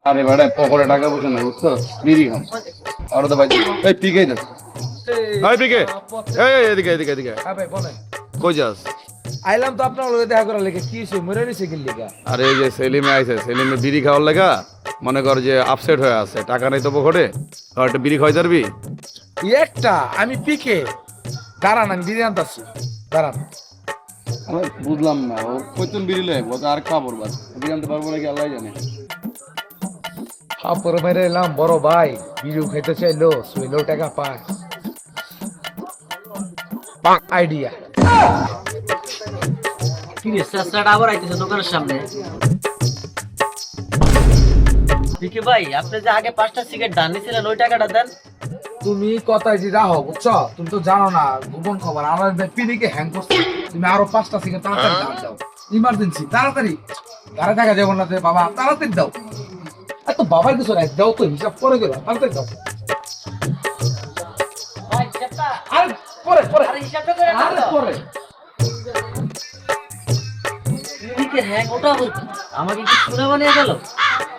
আরে বেটা পকেটে টাকা পয়সা নাই বুঝছো, বিড়ি খাম। আর তো ভাই এই পিকেই দে। হাই পিকে, এদিকে এদিকে এদিকে। হ্যাঁ ভাই বলেন। কই যাস? আইলাম তো আপনার লগে দেখা করার লেগে, কি হইছে মরে নিছে কি লেগা? আরে এই যে সেলিমে আইছে, সেলিমে বিড়ি খাওয়ার লাগা মনে কর যে আপসেট হয়ে আছে, টাকা নেই তো পকেটে। আর একটা বিড়ি খাওয়াই পারবি? একটা আমি পিকে দাঁড়ান, আমি বিরিয়ানি আনতাছি, দাঁড়ান। আমি বুঝলাম না, ও কইতুন বিড়ি লয় বলতে আর খাবো বাস, বিড়ি আনতে পারবো নাকি আল্লাহ জানে। হাপড় মেরে এলাম বড় ভাই, বিড়িও খেতে চাইলো, শুইলেও টাকা পায়। আইডিয়া কি রে চেষ্টাটা আবার আইতেছে দোকানের সামনে। বিকে ভাই, আপনি যে আগে 5টা সিগারেট দান নিছিলেন ওই টাকাটা দেন। তুমি কথাই যে রাহো বুঝছো, তুমি তো জানো না গোপন খবর আমার পিদিকে হ্যাং করছে। তুমি আরো 5টা সিগারেট তাড়াতাড়ি দাও, ইমার্জেন্সি তাড়াতাড়ি। আরে টাকা দেবো না রে বাবা, তাড়াতাড়ি দাও। এত বাবার কিছু নাই, দাও তো, হিসাব করে গেলাম, তাড়াতাড়ি দাও। ভাই হিসাবটা, আরে পরে পরে আরে হিসাবটা করে না আরে তো। পরে। বিকে হ্যাং ওটা বলতো আমাকে কি শুনে বানিয়ে গেল।